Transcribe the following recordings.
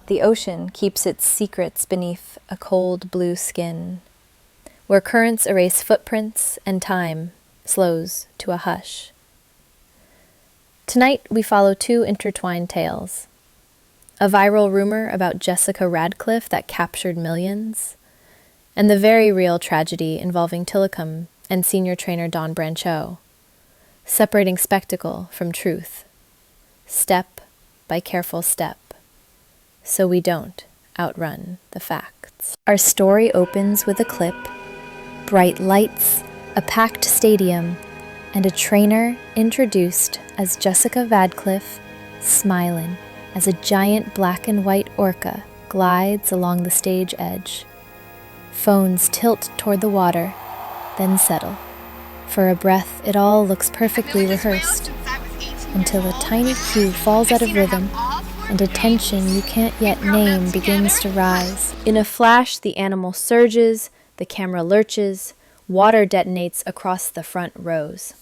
The ocean keeps its secrets beneath a cold blue skin, where currents erase footprints and time slows to a hush. Tonight we follow two intertwined tales. A viral rumor about Jessica Radcliffe that captured millions, and the very real tragedy involving Tilikum and senior trainer Dawn Brancheau, separating spectacle from truth, step by careful step, so we don't outrun the facts. Our story opens with a clip, bright lights, a packed stadium, and a trainer introduced as Jessica Radcliffe, smiling as a giant black and white orca glides along the stage edge. Phones tilt toward the water, then settle. For a breath, it all looks perfectly rehearsed, until a tiny cue falls out of rhythm, and a tension you can't yet name begins to rise. In a flash, the animal surges, the camera lurches, water detonates across the front rows.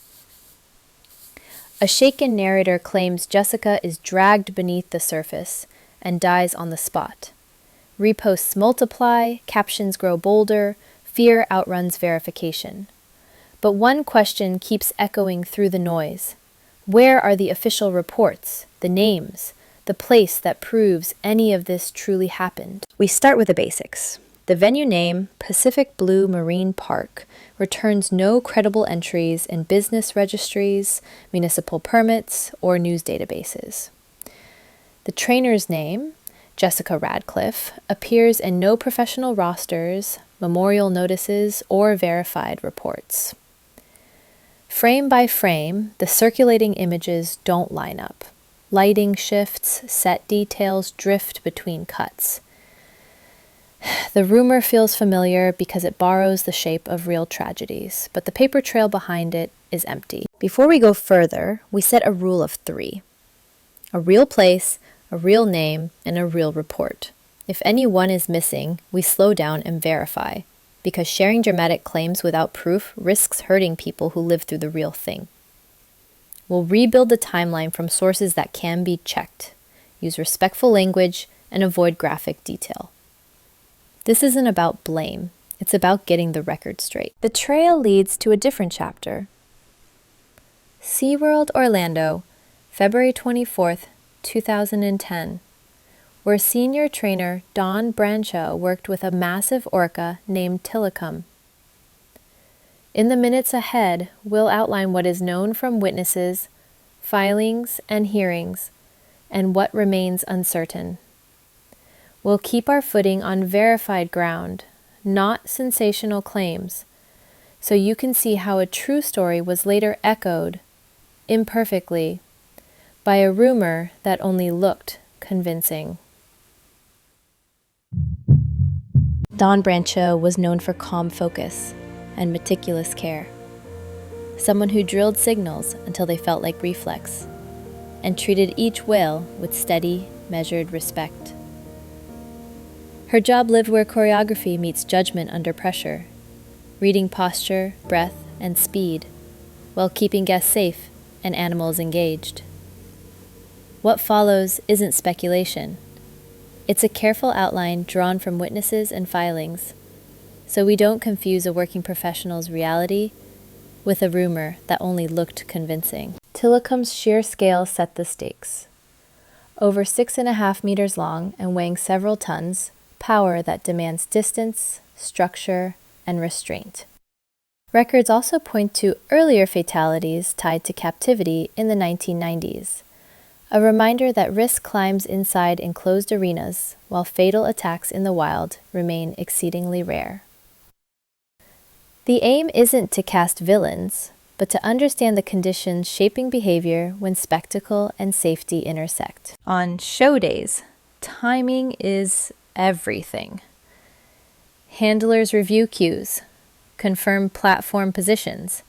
A shaken narrator claims Jessica is dragged beneath the surface and dies on the spot. Reposts multiply, captions grow bolder, fear outruns verification. But one question keeps echoing through the noise. Where are the official reports, the names, the place that proves any of this truly happened? We start with the basics. The venue name, Pacific Blue Marine Park, returns no credible entries in business registries, municipal permits, or news databases. The trainer's name, Jessica Radcliffe, appears in no professional rosters, memorial notices, or verified reports. Frame by frame, the circulating images don't line up. Lighting shifts, set details drift between cuts. The rumor feels familiar because it borrows the shape of real tragedies, but the paper trail behind it is empty. Before we go further, we set a rule of 3. A real place, a real name, and a real report. If any one is missing, we slow down and verify, because sharing dramatic claims without proof risks hurting people who live through the real thing. We'll rebuild the timeline from sources that can be checked, use respectful language, and avoid graphic detail. This isn't about blame, it's about getting the record straight. The trail leads to a different chapter. SeaWorld Orlando, February 24th, 2010, where senior trainer Dawn Brancheau worked with a massive orca named Tilikum. In the minutes ahead, we'll outline what is known from witnesses, filings, and hearings, and what remains uncertain. We'll keep our footing on verified ground, not sensational claims, so you can see how a true story was later echoed, imperfectly, by a rumor that only looked convincing. Dawn Brancheau was known for calm focus and meticulous care. Someone who drilled signals until they felt like reflex, and treated each whale with steady, measured respect. Her job lived where choreography meets judgment under pressure, reading posture, breath, and speed, while keeping guests safe and animals engaged. What follows isn't speculation. It's a careful outline drawn from witnesses and filings, so we don't confuse a working professional's reality with a rumor that only looked convincing. Tilikum's sheer scale set the stakes. Over 6.5 meters long and weighing several tons, power that demands distance, structure, and restraint. Records also point to earlier fatalities tied to captivity in the 1990s, a reminder that risk climbs inside enclosed arenas while fatal attacks in the wild remain exceedingly rare. The aim isn't to cast villains, but to understand the conditions shaping behavior when spectacle and safety intersect. On show days, timing is everything. Handlers review cues, confirm platform positions,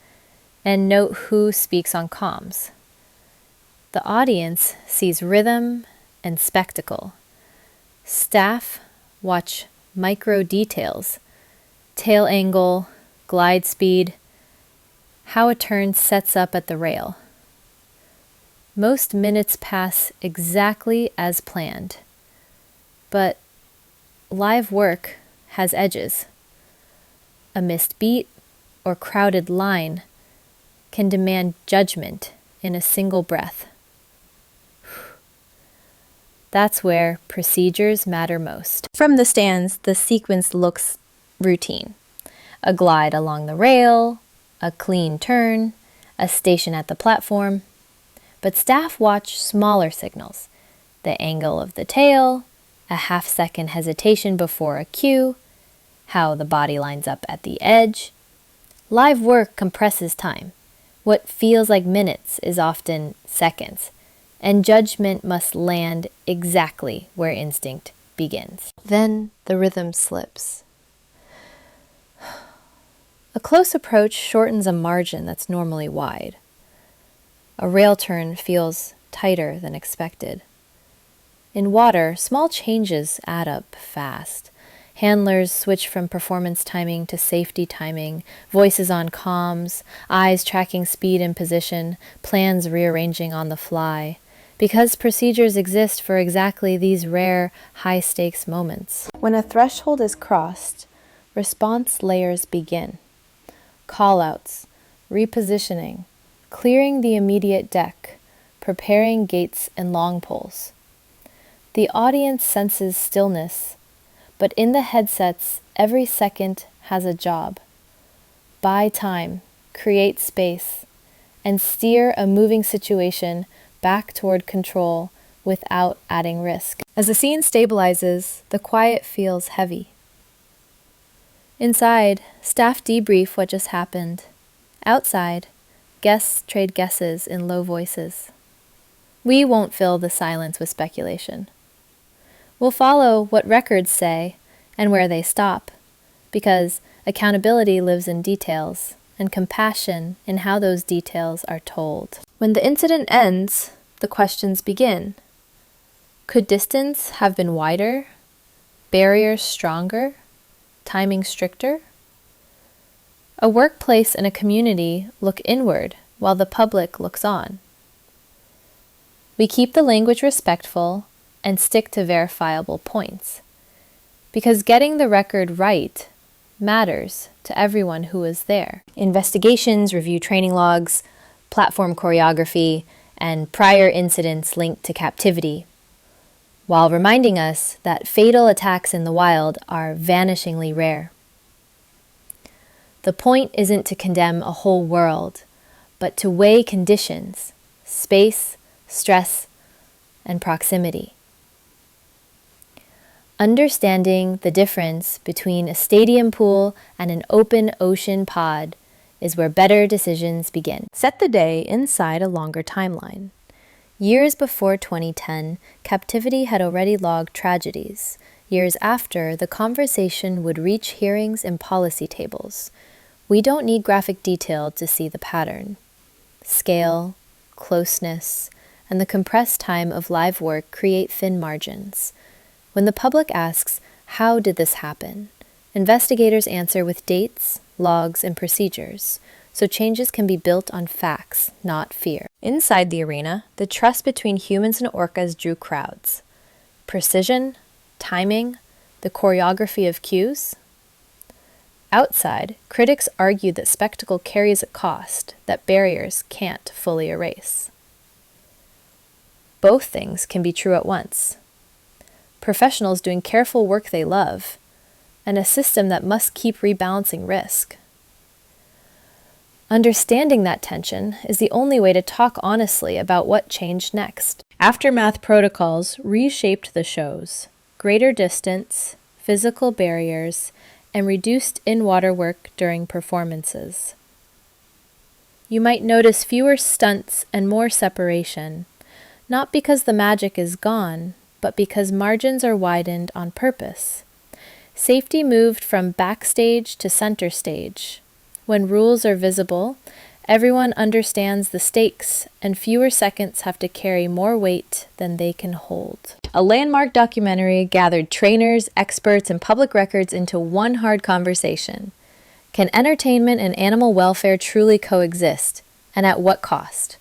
and note who speaks on comms. The audience sees rhythm and spectacle. Staff watch micro details, tail angle, glide speed, how a turn sets up at the rail. Most minutes pass exactly as planned. But live work has edges. A missed beat or crowded line can demand judgment in a single breath. That's where procedures matter most. From the stands, the sequence looks routine. A glide along the rail, a clean turn, a station at the platform. But staff watch smaller signals: the angle of the tail, a half-second hesitation before a cue, how the body lines up at the edge. Live work compresses time. What feels like minutes is often seconds, and judgment must land exactly where instinct begins. Then the rhythm slips. A close approach shortens a margin that's normally wide. A rail turn feels tighter than expected. In water, small changes add up fast. Handlers switch from performance timing to safety timing, voices on comms, eyes tracking speed and position, plans rearranging on the fly, because procedures exist for exactly these rare, high-stakes moments. When a threshold is crossed, response layers begin. Call-outs, repositioning, clearing the immediate deck, preparing gates and long poles. The audience senses stillness, but in the headsets, every second has a job. Buy time, create space, and steer a moving situation back toward control without adding risk. As the scene stabilizes, the quiet feels heavy. Inside, staff debrief what just happened. Outside, guests trade guesses in low voices. We won't fill the silence with speculation. We'll follow what records say and where they stop, because accountability lives in details, and compassion in how those details are told. When the incident ends, the questions begin. Could distance have been wider? Barriers stronger? Timing stricter? A workplace and a community look inward while the public looks on. We keep the language respectful and stick to verifiable points, because getting the record right matters to everyone who is there. Investigations review training logs, platform choreography, and prior incidents linked to captivity, while reminding us that fatal attacks in the wild are vanishingly rare. The point isn't to condemn a whole world, but to weigh conditions, space, stress, and proximity. Understanding the difference between a stadium pool and an open ocean pod is where better decisions begin. Set the day inside a longer timeline. Years before 2010, captivity had already logged tragedies. Years after, the conversation would reach hearings and policy tables. We don't need graphic detail to see the pattern. Scale, closeness, and the compressed time of live work create thin margins. When the public asks, "How did this happen?" investigators answer with dates, logs, and procedures, so changes can be built on facts, not fear. Inside the arena, the trust between humans and orcas drew crowds. Precision, timing, the choreography of cues. Outside, critics argued that spectacle carries a cost that barriers can't fully erase. Both things can be true at once. Professionals doing careful work they love, and a system that must keep rebalancing risk. Understanding that tension is the only way to talk honestly about what changed next. Aftermath protocols reshaped the shows. Greater distance, physical barriers, and reduced in-water work during performances. You might notice fewer stunts and more separation, not because the magic is gone, but because margins are widened on purpose. Safety moved from backstage to center stage. When rules are visible, everyone understands the stakes, and fewer seconds have to carry more weight than they can hold. A landmark documentary gathered trainers, experts, and public records into one hard conversation. Can entertainment and animal welfare truly coexist, and at what cost?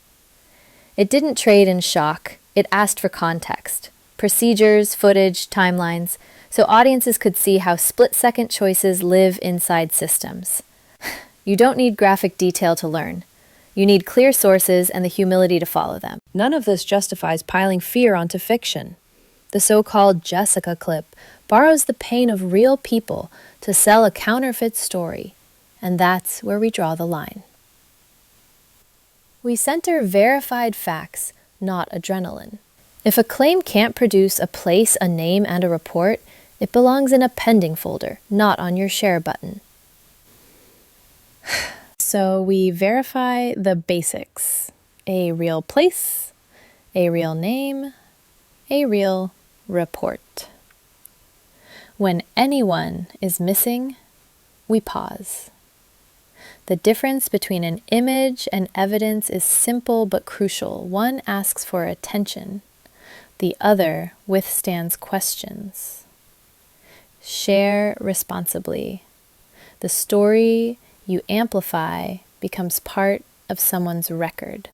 It didn't trade in shock, it asked for context. procedures, footage, timelines, so audiences could see how split-second choices live inside systems. You don't need graphic detail to learn. You need clear sources and the humility to follow them. None of this justifies piling fear onto fiction. The so-called Jessica clip borrows the pain of real people to sell a counterfeit story, and that's where we draw the line. We center verified facts, not adrenaline. If a claim can't produce a place, a name, and a report, it belongs in a pending folder, not on your share button. So we verify the basics: a real place, a real name, a real report. When anyone is missing, we pause. The difference between an image and evidence is simple but crucial. One asks for attention. The other withstands questions. Share responsibly. The story you amplify becomes part of someone's record.